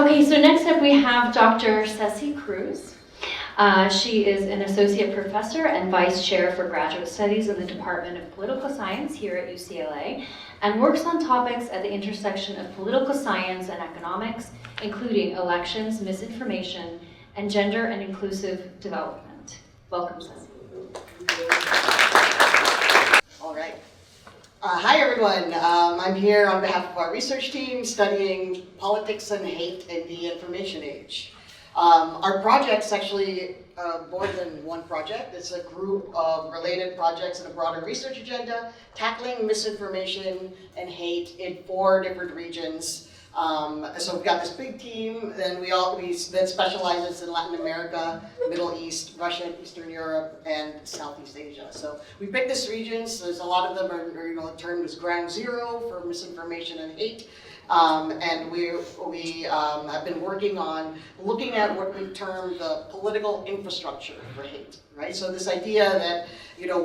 Okay, so next up we have Dr. Cesi Cruz. She is an associate professor and vice chair for graduate studies in the Department of Political Science here at UCLA, and works on topics at the intersection of political science and economics, including elections, misinformation, and gender and inclusive development. Welcome, Cesi. All right. Hi, everyone. I'm here on behalf of our research team studying politics and hate in the information age. Our project's actually more than one project. It's a group of related projects in a broader research agenda, tackling misinformation and hate in 4 different regions. So we've got this big team, and that specializes in Latin America, Middle East, Russia, Eastern Europe, and Southeast Asia. So we picked these regions. There's a lot of them are termed as ground zero for misinformation and hate. And we have been working on looking at what we term the political infrastructure for hate, right? So this idea that,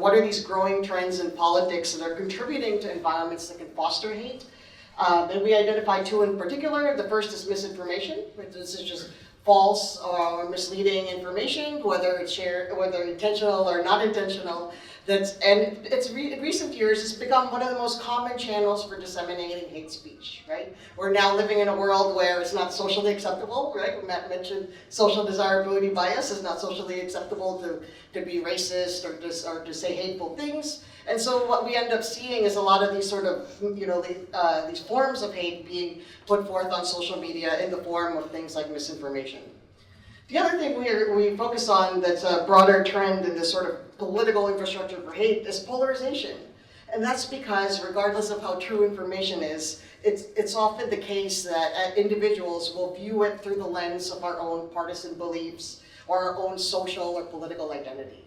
what are these growing trends in politics that are contributing to environments that can foster hate? And we identified 2 in particular. The first is misinformation, which is just false or misleading information, whether it's shared, whether intentional or not intentional. In recent years, it's become one of the most common channels for disseminating hate speech, right? We're now living in a world where it's not socially acceptable, right? Matt mentioned social desirability bias. It's not socially acceptable to be racist or to say hateful things. And so what we end up seeing is a lot of these sort of, these forms of hate being put forth on social media in the form of things like misinformation. The other thing we focus on that's a broader trend in this sort of political infrastructure for hate is polarization. And that's because regardless of how true information is, it's often the case that individuals will view it through the lens of our own partisan beliefs or our own social or political identity.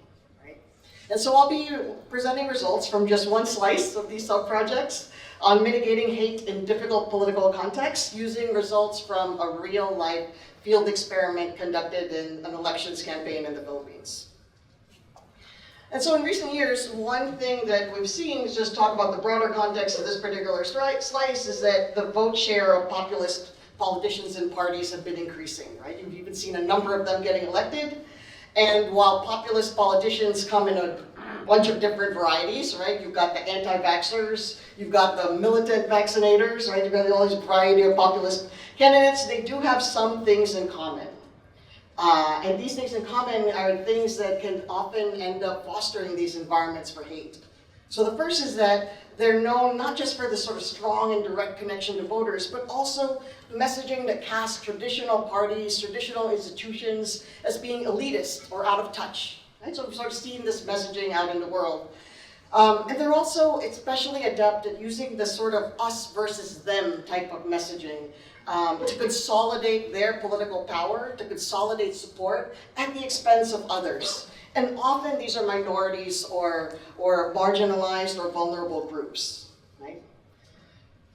And so I'll be presenting results from just one slice of these sub-projects on mitigating hate in difficult political contexts using results from a real-life field experiment conducted in an elections campaign in the Philippines. And so in recent years, one thing that we've seen, is just talk about the broader context of this particular slice, is that the vote share of populist politicians and parties have been increasing, right? You've even seen a number of them getting elected. And while populist politicians come in a bunch of different varieties, right? You've got the anti-vaxxers, you've got the militant vaccinators, right? You've got all these variety of populist candidates. They do have some things in common. And these things in common are things that can often end up fostering these environments for hate. So the first is that they're known not just for this sort of strong and direct connection to voters, but also messaging that casts traditional parties, traditional institutions as being elitist or out of touch. Right? So we've sort of seen this messaging out in the world. And they're also especially adept at using the sort of us versus them type of messaging to consolidate their political power, to consolidate support at the expense of others. And often these are minorities or marginalized or vulnerable groups, right?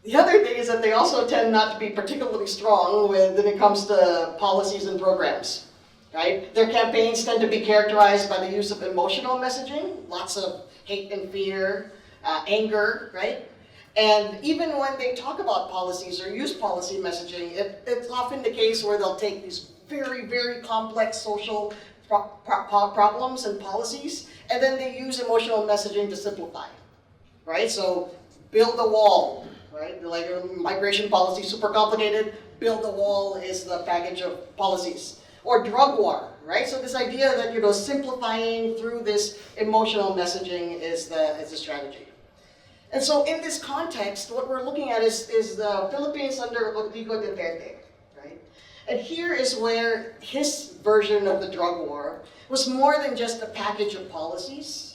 The other thing is that they also tend not to be particularly strong when it comes to policies and programs, right? Their campaigns tend to be characterized by the use of emotional messaging, lots of hate and fear, anger, right? And even when they talk about policies or use policy messaging, it's often the case where they'll take these very, very complex social problems and policies, and then they use emotional messaging to simplify, right? So build a wall, right? Like migration policy, super complicated, build a wall is the package of policies. Or drug war, right? So this idea that, simplifying through this emotional messaging is the strategy. And so in this context, what we're looking at is the Philippines under Rodrigo Duterte. And here is where his version of the drug war was more than just a package of policies.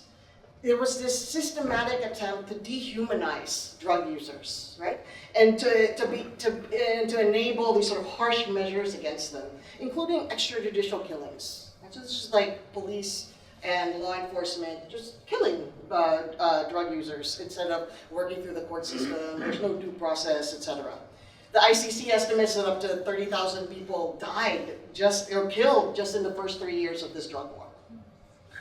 It was this systematic attempt to dehumanize drug users, right? And to enable these sort of harsh measures against them, including extrajudicial killings. So this is like police and law enforcement just killing drug users instead of working through the court system. There's no due process, etc. The ICC estimates that up to 30,000 people died or killed just in the first 3 years of this drug war,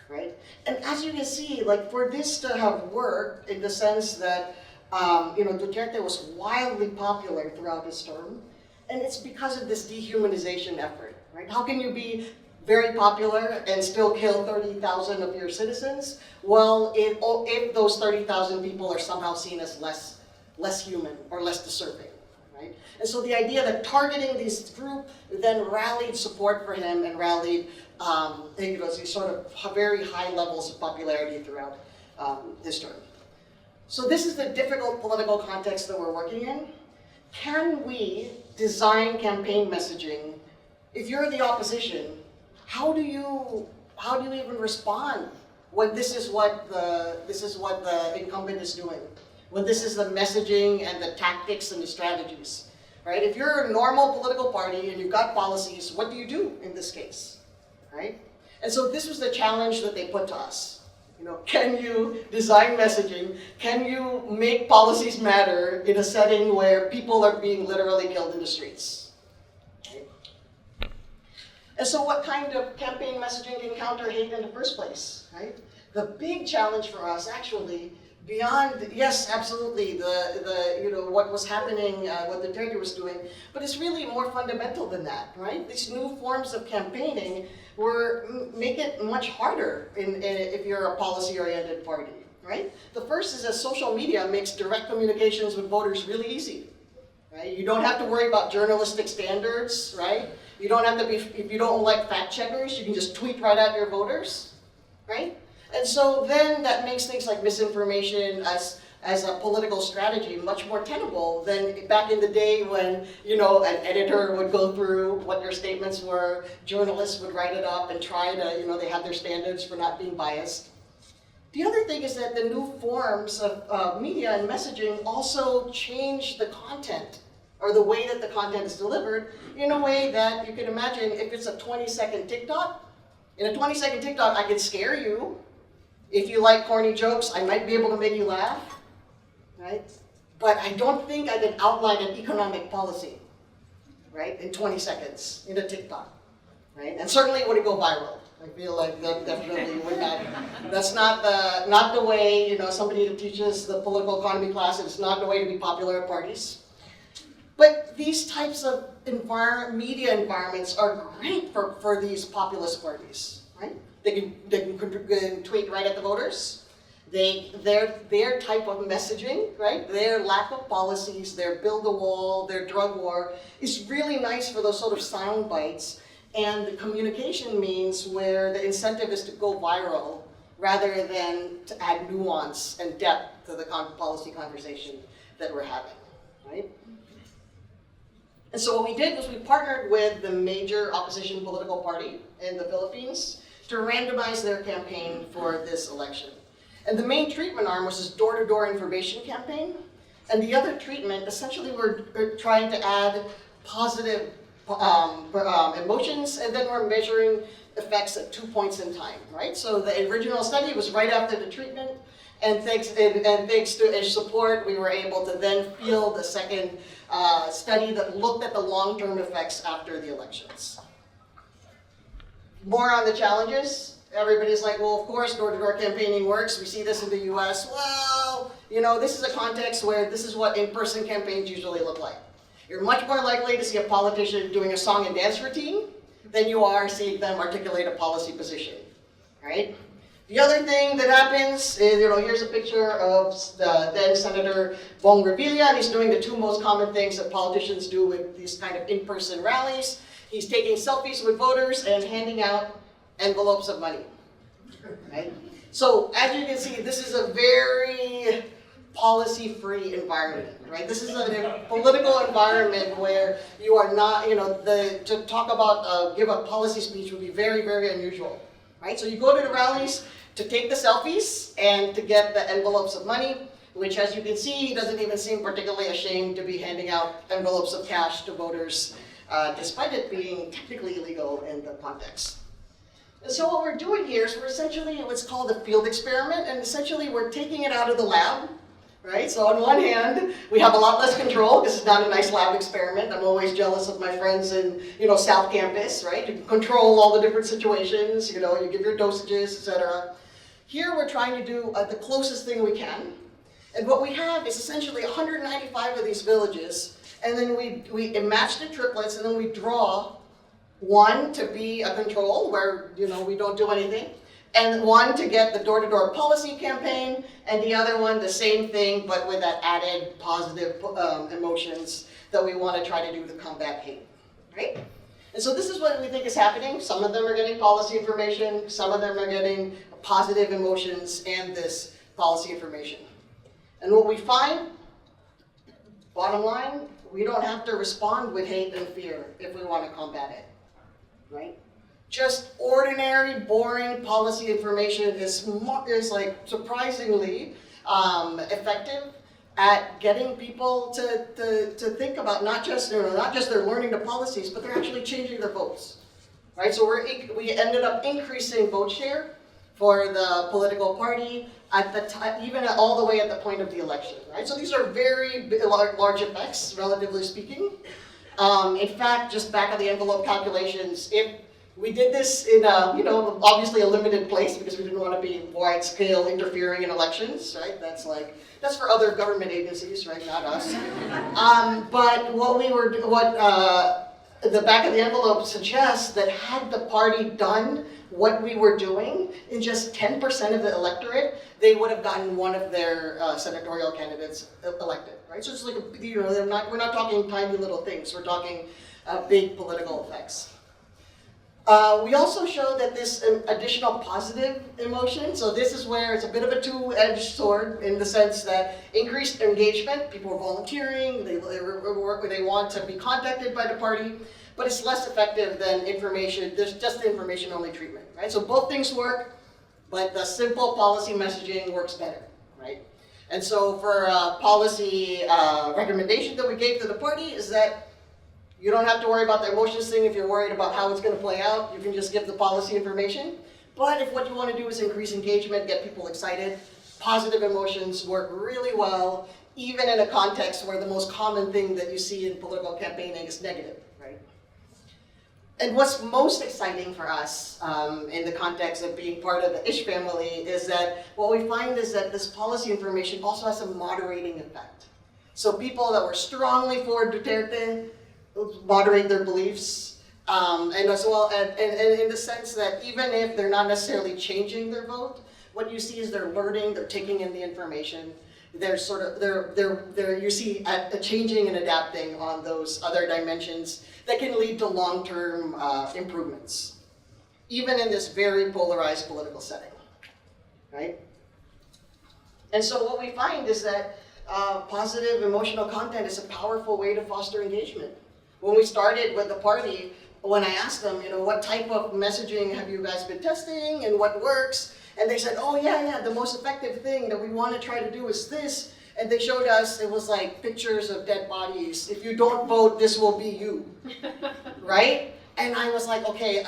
right? And as you can see, for this to have worked in the sense that, Duterte was wildly popular throughout his term, And it's because of this dehumanization effort, right? How can you be very popular and still kill 30,000 of your citizens? Well, if those 30,000 people are somehow seen as less human or less deserving, right? And so the idea that targeting this group then rallied support for him and rallied these sort of very high levels of popularity throughout his term. So this is the difficult political context that we're working in. Can we design campaign messaging? If you're the opposition, how do you even respond when this is what the incumbent is doing? When this is the messaging and the tactics and the strategies, right? If you're a normal political party and you've got policies, what do you do in this case, right? And so this was the challenge that they put to us. Can you design messaging? Can you make policies matter in a setting where people are being literally killed in the streets? Right? And so what kind of campaign messaging can counter hate in the first place, right? The big challenge for us actually, beyond, yes, absolutely, what was happening, what the Duterte was doing, but it's really more fundamental than that, right? These new forms of campaigning make it much harder if you're a policy-oriented party, right? The first is that social media makes direct communications with voters really easy, right? You don't have to worry about journalistic standards, right? You don't have to be, if you don't like fact checkers, you can just tweet right at your voters, right? And so then that makes things like misinformation as a political strategy much more tenable than back in the day when, an editor would go through what your statements were, journalists would write it up and try to, they had their standards for not being biased. The other thing is that the new forms of media and messaging also change the content or the way that the content is delivered in a way that you can imagine if it's a 20-second TikTok. In a 20-second TikTok, I can scare you. If you like corny jokes, I might be able to make you laugh, right? But I don't think I can outline an economic policy, right, in 20 seconds in a TikTok, right? And certainly it wouldn't go viral. I feel like that definitely would not. That's not the way, somebody who teaches the political economy class, it's not the way to be popular at parties. But these types of media environments are great for these populist parties, right? They can tweet right at the voters. Their type of messaging, right? Their lack of policies, their build a wall, their drug war is really nice for those sort of sound bites and the communication means where the incentive is to go viral rather than to add nuance and depth to the policy conversation that we're having, right? And so what we did was we partnered with the major opposition political party in the Philippines to randomize their campaign for this election. And the main treatment arm was this door-to-door information campaign. And the other treatment, essentially we're trying to add positive emotions, and then we're measuring effects at 2 points in time, right? So the original study was right after the treatment, and thanks to ish support, we were able to then field a second study that looked at the long-term effects after the elections. More on the challenges. Everybody's like, well, of course, door-to-door campaigning works. We see this in the US. Well, this is a context where this is what in-person campaigns usually look like. You're much more likely to see a politician doing a song and dance routine than you are seeing them articulate a policy position, right? The other thing that happens is, here's a picture of the then Senator Bong Revilla, and he's doing the two most common things that politicians do with these kind of in-person rallies. He's taking selfies with voters and handing out envelopes of money, right? So as you can see, this is a very policy-free environment, right? This is a political environment where you are not, to talk about, give a policy speech would be very, very unusual, right? So you go to the rallies to take the selfies and to get the envelopes of money, which as you can see, he doesn't even seem particularly ashamed to be handing out envelopes of cash to voters, despite it being technically illegal in the context. And so what we're doing here is we're essentially what's called a field experiment, and essentially we're taking it out of the lab, right? So on one hand, we have a lot less control. This is not a nice lab experiment. I'm always jealous of my friends in, South Campus, right? You can control all the different situations, you give your dosages, etc. Here we're trying to do the closest thing we can. And what we have is essentially 195 of these villages, and then we match the triplets, and then we draw one to be a control where we don't do anything, and one to get the door-to-door policy campaign, and the other one the same thing but with that added positive emotions that we want to try to do to combat hate, right? And so this is what we think is happening. Some of them are getting policy information, some of them are getting positive emotions and this policy information. And what we find, bottom line, we don't have to respond with hate and fear if we want to combat it, right? Just ordinary, boring policy information is like surprisingly effective at getting people to think about not just they're learning the policies, but they're actually changing their votes, right? So we ended up increasing vote share for the political party at the time, even all the way at the point of the election, right? So these are very large effects, relatively speaking. In fact, just back of the envelope calculations, if we did this in obviously a limited place because we didn't want to be wide scale interfering in elections, right? That's for other government agencies, right? Not us. But the back of the envelope suggests that had the party done what we were doing in just 10% of the electorate, they would have gotten one of their senatorial candidates elected, right? So it's like we're not talking tiny little things. We're talking big political effects. We also show that this additional positive emotion, so this is where it's a bit of a two-edged sword in the sense that increased engagement, people are volunteering, they want to be contacted by the party, but it's less effective than information, there's just the information-only treatment, right? So both things work, but the simple policy messaging works better, right? And so for policy recommendation that we gave to the party is that you don't have to worry about the emotions thing if you're worried about how it's going to play out. You can just give the policy information. But if what you want to do is increase engagement, get people excited, positive emotions work really well, even in a context where the most common thing that you see in political campaigning is negative, right? And what's most exciting for us in the context of being part of the ISH family is that what we find is that this policy information also has a moderating effect. So people that were strongly for Duterte moderate their beliefs, and as well, and in the sense that even if they're not necessarily changing their vote, what you see is they're learning, they're taking in the information, you see a changing and adapting on those other dimensions that can lead to long-term improvements, even in this very polarized political setting, right? And so what we find is that positive emotional content is a powerful way to foster engagement. When we started with the party, when I asked them, what type of messaging have you guys been testing and what works? And they said, oh yeah, the most effective thing that we want to try to do is this. And they showed us, it was like pictures of dead bodies. If you don't vote, this will be you, right? And I was like, okay,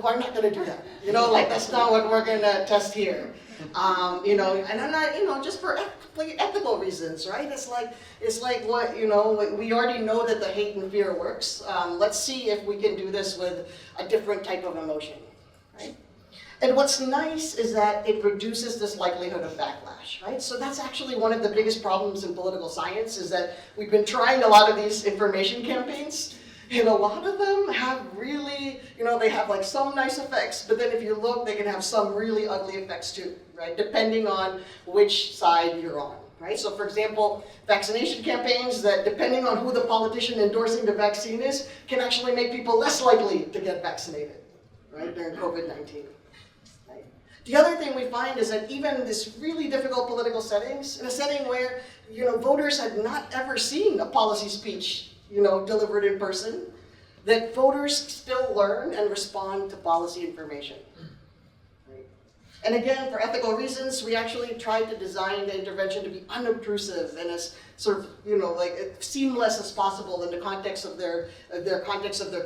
we're not going to do that. That's not what we're going to test here. And I'm not, just for ethical reasons, right? It's like what, we already know that the hate and fear works. Let's see if we can do this with a different type of emotion, right? And what's nice is that it reduces this likelihood of backlash, right? So that's actually one of the biggest problems in political science is that we've been trying a lot of these information campaigns, and a lot of them have really, they have like some nice effects, but then if you look, they can have some really ugly effects too, right? Depending on which side you're on, right? So for example, vaccination campaigns that depending on who the politician endorsing the vaccine is, can actually make people less likely to get vaccinated, right, during COVID-19. Right? The other thing we find is that even in this really difficult political settings, in a setting where, voters had not ever seen a policy speech delivered in person, that voters still learn and respond to policy information. Right? And again, for ethical reasons, we actually tried to design the intervention to be unobtrusive and as sort of, seamless as possible in the context of their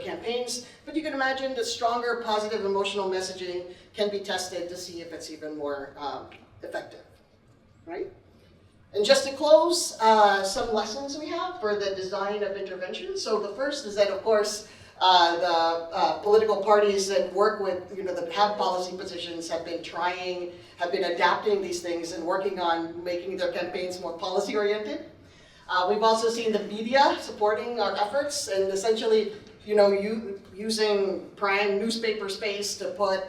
campaigns. But you can imagine that stronger positive emotional messaging can be tested to see if it's even more effective, right? And just to close, some lessons we have for the design of interventions. So the first is that, of course, the political parties that work with, that have policy positions have been adapting these things and working on making their campaigns more policy-oriented. We've also seen the media supporting our efforts and essentially, using prime newspaper space to put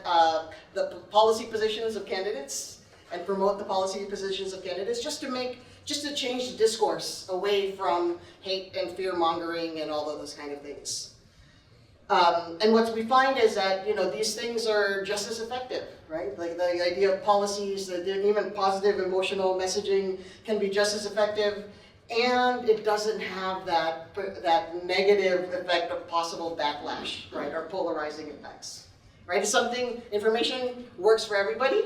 the policy positions of candidates and promote the policy positions of candidates just to change the discourse away from hate and fear mongering and all of those kind of things. And what we find is that, these things are just as effective, right? Like the idea of policies, that even positive emotional messaging can be just as effective, and it doesn't have that negative effect of possible backlash, right, or polarizing effects, right? Information works for everybody.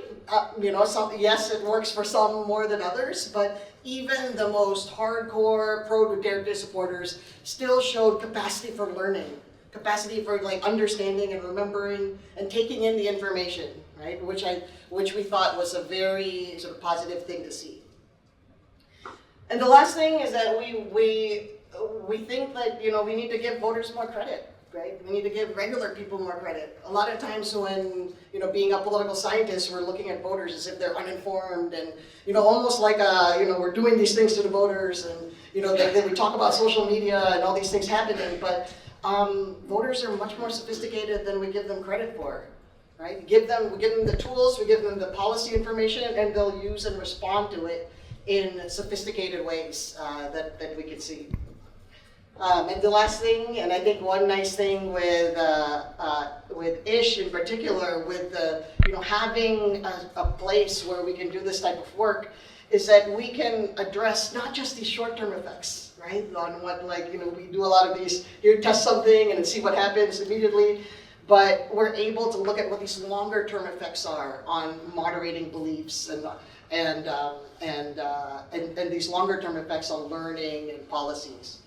Yes, it works for some more than others, but even the most hardcore pro-Duterte supporters still showed capacity for learning, capacity for understanding and remembering and taking in the information, right? Which we thought was a very sort of positive thing to see. And the last thing is that we think that we need to give voters more credit, right? We need to give regular people more credit. A lot of times when being a political scientist, we're looking at voters as if they're uninformed and almost like we're doing these things to the voters, and then we talk about social media and all these things happening, but voters are much more sophisticated than we give them credit for, right? We give them the tools, we give them the policy information, and they'll use and respond to it in sophisticated ways that we can see. And the last thing, and I think one nice thing with ISH in particular, with having a place where we can do this type of work, is that we can address not just these short-term effects, right? On what we do a lot of these, you test something and then see what happens immediately, but we're able to look at what these longer-term effects are on moderating beliefs and these longer-term effects on learning and policies.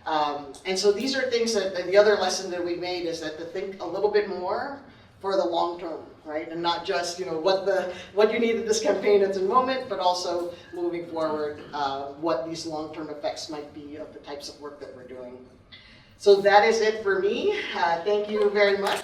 And so these are things that the other lesson that we made is that to think a little bit more for the long term, right? And not just what you need in this campaign at the moment, but also moving forward, what these long-term effects might be of the types of work that we're doing. So that is it for me. Thank you very much.